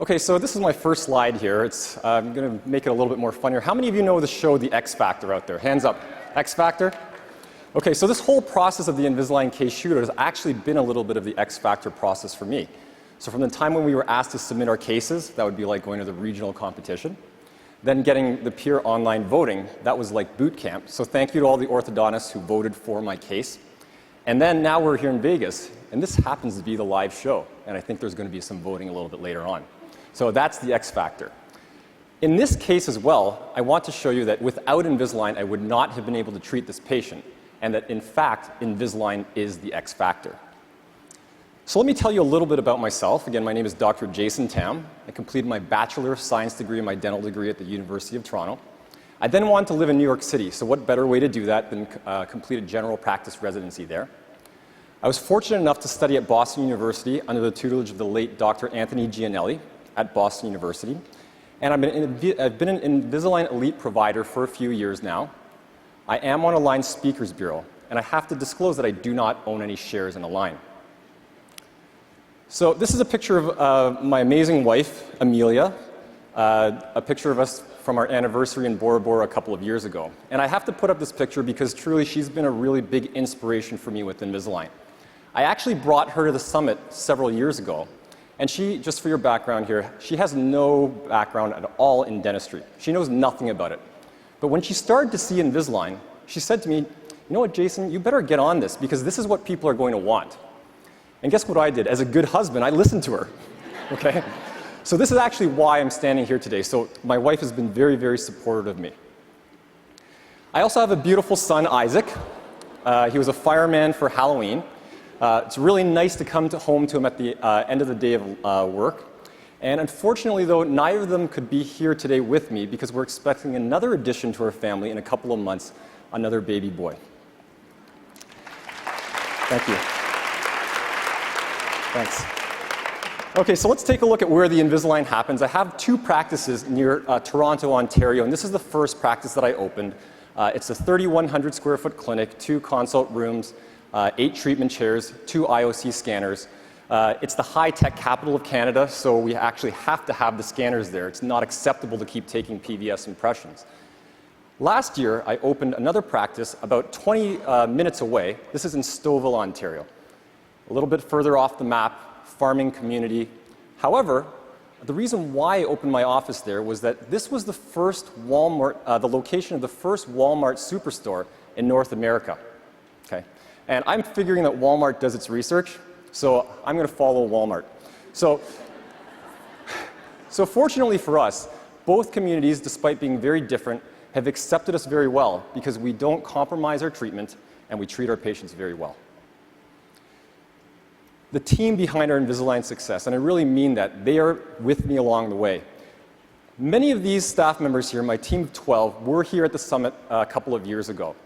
Okay, so this is my first slide here. I'm going to make it a little bit more funnier. How many of you know the show The X Factor out there? Hands up. X Factor? Okay, so this whole process of the Invisalign case shooter has actually been a little bit of the X Factor process for me. So from the time when we were asked to submit our cases, that would be like going to the regional competition. Then getting the peer online voting, that was like boot camp. So thank you to all the orthodontists who voted for my case. And then now we're here in Vegas, and this happens to be the live show. And I think there's going to be some voting a little bit later on. So that's the X factor. In this case as well, I want to show you that without Invisalign, I would not have been able to treat this patient, and that in fact, Invisalign is the X factor. So let me tell you a little bit about myself. Again, my name is Dr. Jason Tam. I completed my Bachelor of Science degree and my dental degree at the University of Toronto. I then wanted to live in New York City, so what better way to do that than complete a general practice residency there. I was fortunate enough to study at Boston University under the tutelage of the late Dr. Anthony Gianelli at Boston University. And I've been an Invisalign Elite provider for a few years now. I am on Align Speakers Bureau, and I have to disclose that I do not own any shares in Align. So this is a picture of my amazing wife, Amelia, a picture of us from our anniversary in Bora Bora a couple of years ago. And I have to put up this picture because truly she's been a really big inspiration for me with Invisalign. I actually brought her to the summit several years ago. And she, just for your background here, she has no background at all in dentistry. She knows nothing about it. But when she started to see Invisalign, she said to me, you know what, Jason, you better get on this because this is what people are going to want. And guess what I did? As a good husband, I listened to her. Okay? So this is actually why I'm standing here today. So my wife has been very, very supportive of me. I also have a beautiful son, Isaac. He was a fireman for Halloween. It's really nice to come home to him at the end of the day of work. And unfortunately, though, neither of them could be here today with me because we're expecting another addition to our family in a couple of months, another baby boy. Thank you. Thanks. Okay, so let's take a look at where the Invisalign happens. I have two practices near Toronto, Ontario, and this is the first practice that I opened. It's a 3,100 square foot clinic, 2 consult rooms, 8 treatment chairs, 2 IOC scanners. It's the high-tech capital of Canada, so we actually have to have the scanners there. It's not acceptable to keep taking PVS impressions. Last year, I opened another practice about 20 minutes away. This is in Stouffville, Ontario. A little bit further off the map, farming community. However, the reason why I opened my office there was that this was the first Walmart, the location of the first Walmart superstore in North America. Okay? And I'm figuring that Walmart does its research, so I'm going to follow Walmart. So fortunately for us, both communities, despite being very different, have accepted us very well because we don't compromise our treatment and we treat our patients very well. The team behind our Invisalign success, and I really mean that, they are with me along the way. Many of these staff members here, my team of 12, were here at the summit a couple of years ago.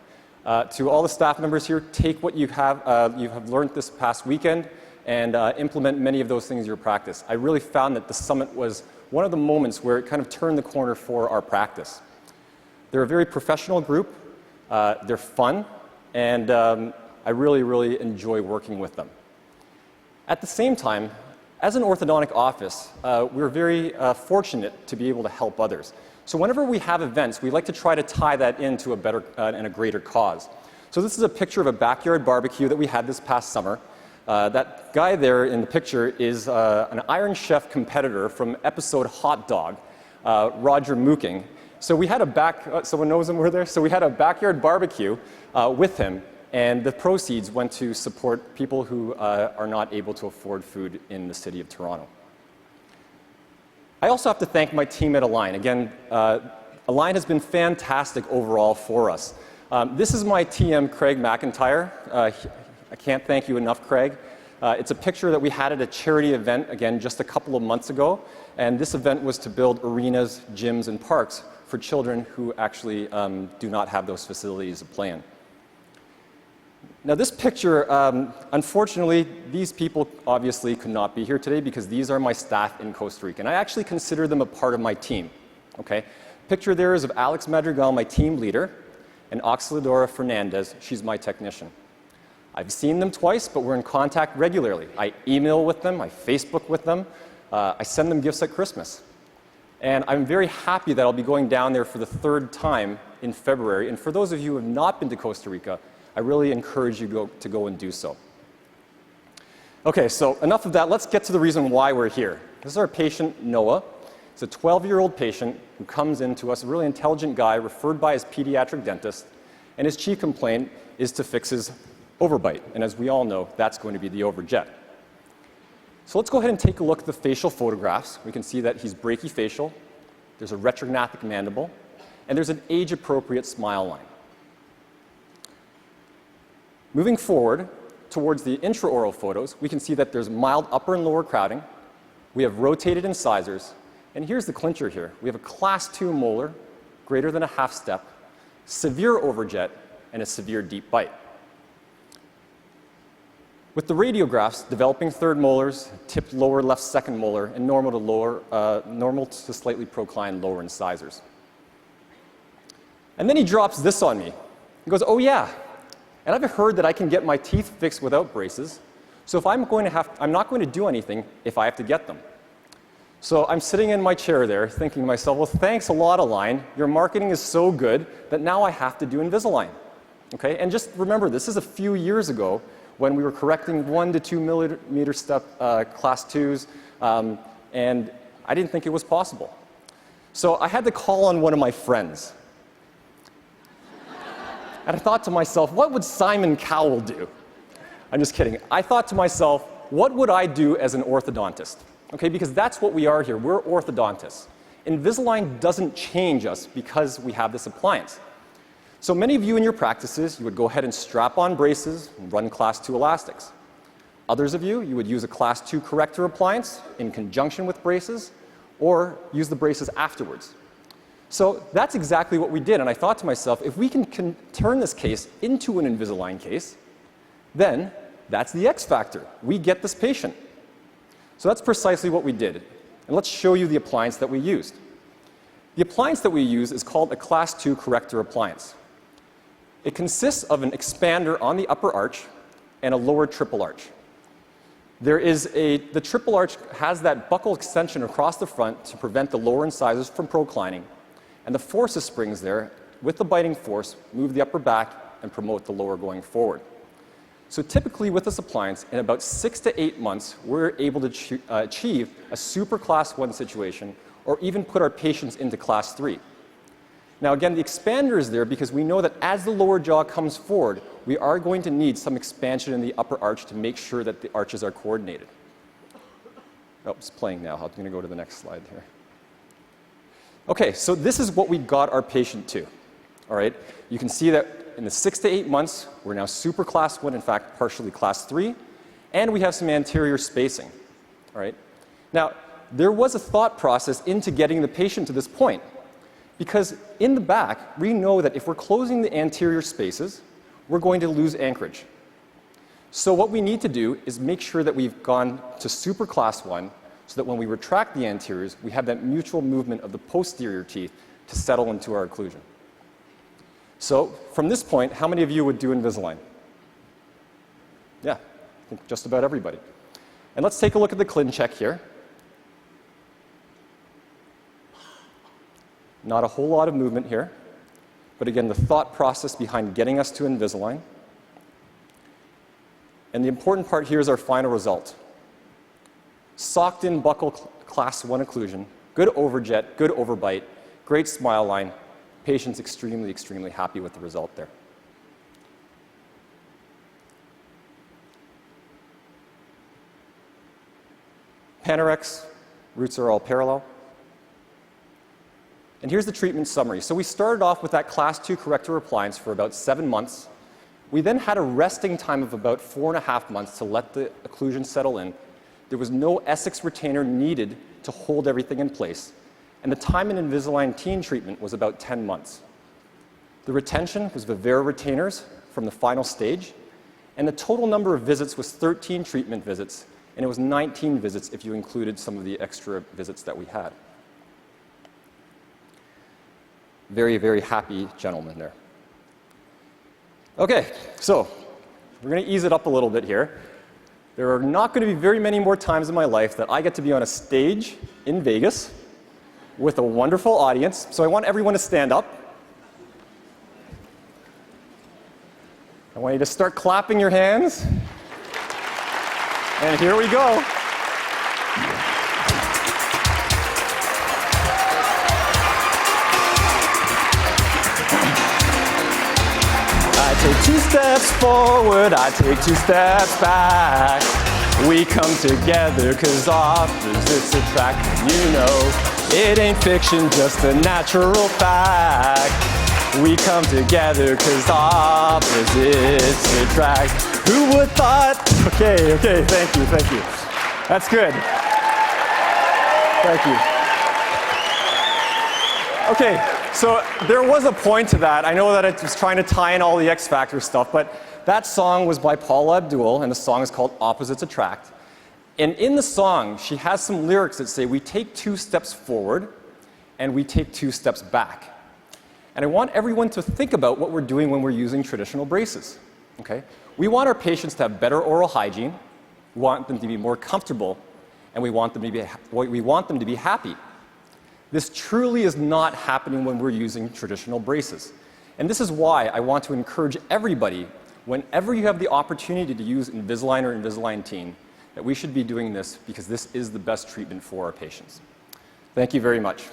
To all the staff members here, take what you have learned this past weekend and implement many of those things in your practice. I really found that the summit was one of the moments where it kind of turned the corner for our practice. They're a very professional group, they're fun, and I really, really enjoy working with them. At the same time, as an orthodontic office, we're very fortunate to be able to help others. So whenever we have events, we like to try to tie that into a better and a greater cause. So this is a picture of a backyard barbecue that we had this past summer. That guy there in the picture is an Iron Chef competitor from episode Hot Dog, Roger Mooking. So we had someone knows him, we're there? So we had a backyard barbecue with him, and the proceeds went to support people who are not able to afford food in the city of Toronto. I also have to thank my team at Align. Again, Align has been fantastic overall for us. This is my TM, Craig McIntyre. I can't thank you enough, Craig. It's a picture that we had at a charity event, again, just a couple of months ago. And this event was to build arenas, gyms, and parks for children who actually do not have those facilities to play in. Now this picture, unfortunately, these people obviously could not be here today because these are my staff in Costa Rica. And I actually consider them a part of my team. Okay? Picture there is of Alex Madrigal, my team leader, and Auxiliadora Fernandez, she's my technician. I've seen them twice, but we're in contact regularly. I email with them, I Facebook with them. I send them gifts at Christmas. And I'm very happy that I'll be going down there for the 3rd time in February. And for those of you who have not been to Costa Rica, I really encourage you to go and do so. Okay, so enough of that. Let's get to the reason why we're here. This is our patient, Noah. He's a 12-year-old patient who comes in to us, a really intelligent guy referred by his pediatric dentist. And his chief complaint is to fix his overbite. And as we all know, that's going to be the overjet. So let's go ahead and take a look at the facial photographs. We can see that he's brachyfacial, there's a retrognathic mandible, and there's an age-appropriate smile line. Moving forward towards the intraoral photos, we can see that there's mild upper and lower crowding, we have rotated incisors, and here's the clincher here. We have a class 2 molar, greater than a half step, severe overjet, and a severe deep bite. With the radiographs, developing 3rd molars, tipped lower left 2nd molar, and normal to slightly proclined lower incisors. And then he drops this on me. He goes, oh yeah, and I've heard that I can get my teeth fixed without braces, so if I'm not going to do anything if I have to get them. So I'm sitting in my chair there thinking to myself, well, thanks a lot, Align. Your marketing is so good that now I have to do Invisalign. Okay? And just remember, this is a few years ago when we were correcting 1 to 2 millimeter step class 2s, and I didn't think it was possible. So I had to call on one of my friends. And I thought to myself, what would Simon Cowell do? I'm just kidding. I thought to myself, what would I do as an orthodontist? Okay, because that's what we are here. We're orthodontists. Invisalign doesn't change us because we have this appliance. So many of you in your practices, you would go ahead and strap on braces and run class 2 elastics. Others of you, you would use a class 2 corrector appliance in conjunction with braces or use the braces afterwards. So that's exactly what we did, and I thought to myself, if we can turn this case into an Invisalign case, then that's the X factor. We get this patient. So that's precisely what we did. And let's show you the appliance that we used. The appliance that we use is called a class 2 corrector appliance. It consists of an expander on the upper arch and a lower triple arch. The triple arch has that buccal extension across the front to prevent the lower incisors from proclining, and the forces springs there, with the biting force, move the upper back and promote the lower going forward. So typically with this appliance, in about 6 to 8 months, we're able to achieve a super class 1 situation or even put our patients into class 3. Now again, the expander is there because we know that as the lower jaw comes forward, we are going to need some expansion in the upper arch to make sure that the arches are coordinated. Oh, it's playing now. I'm going to go to the next slide here. Okay, so this is what we got our patient to. All right, you can see that in the 6 to 8 months, we're now super class 1, in fact, partially class 3, and we have some anterior spacing. All right, now there was a thought process into getting the patient to this point, because in the back, we know that if we're closing the anterior spaces, we're going to lose anchorage. So what we need to do is make sure that we've gone to super class 1 so that when we retract the anteriors, we have that mutual movement of the posterior teeth to settle into our occlusion. So from this point, how many of you would do Invisalign? Yeah, I think just about everybody. And let's take a look at the ClinCheck here. Not a whole lot of movement here, but again, the thought process behind getting us to Invisalign. And the important part here is our final result. Socked in buccal class 1 occlusion, good overjet, good overbite, great smile line. Patient's extremely, extremely happy with the result there. Panorex, roots are all parallel. And here's the treatment summary. So we started off with that class 2 corrector appliance for about 7 months. We then had a resting time of about 4.5 months to let the occlusion settle in. There was no Essex retainer needed to hold everything in place. And the time in Invisalign teen treatment was about 10 months. The retention was Vivera retainers from the final stage, and the total number of visits was 13 treatment visits, and it was 19 visits if you included some of the extra visits that we had. Very, very happy gentleman there. Okay, so we're going to ease it up a little bit here. There are not going to be very many more times in my life that I get to be on a stage in Vegas with a wonderful audience. So I want everyone to stand up. I want you to start clapping your hands. And here we go. I take 2 steps forward, I take 2 steps back. We come together 'cause opposites attract. You know, it ain't fiction, just a natural fact. We come together 'cause opposites attract. Who would thought? Okay, thank you. That's good. Thank you. Okay, so there was a point to that. I know that it was trying to tie in all the X Factor stuff, but that song was by Paula Abdul, and the song is called Opposites Attract. And in the song, she has some lyrics that say, we take 2 steps forward, and we take 2 steps back. And I want everyone to think about what we're doing when we're using traditional braces. Okay? We want our patients to have better oral hygiene, we want them to be more comfortable, and we want them to be happy. This truly is not happening when we're using traditional braces. And this is why I want to encourage everybody, whenever you have the opportunity to use Invisalign or Invisalign Teen, that we should be doing this because this is the best treatment for our patients. Thank you very much.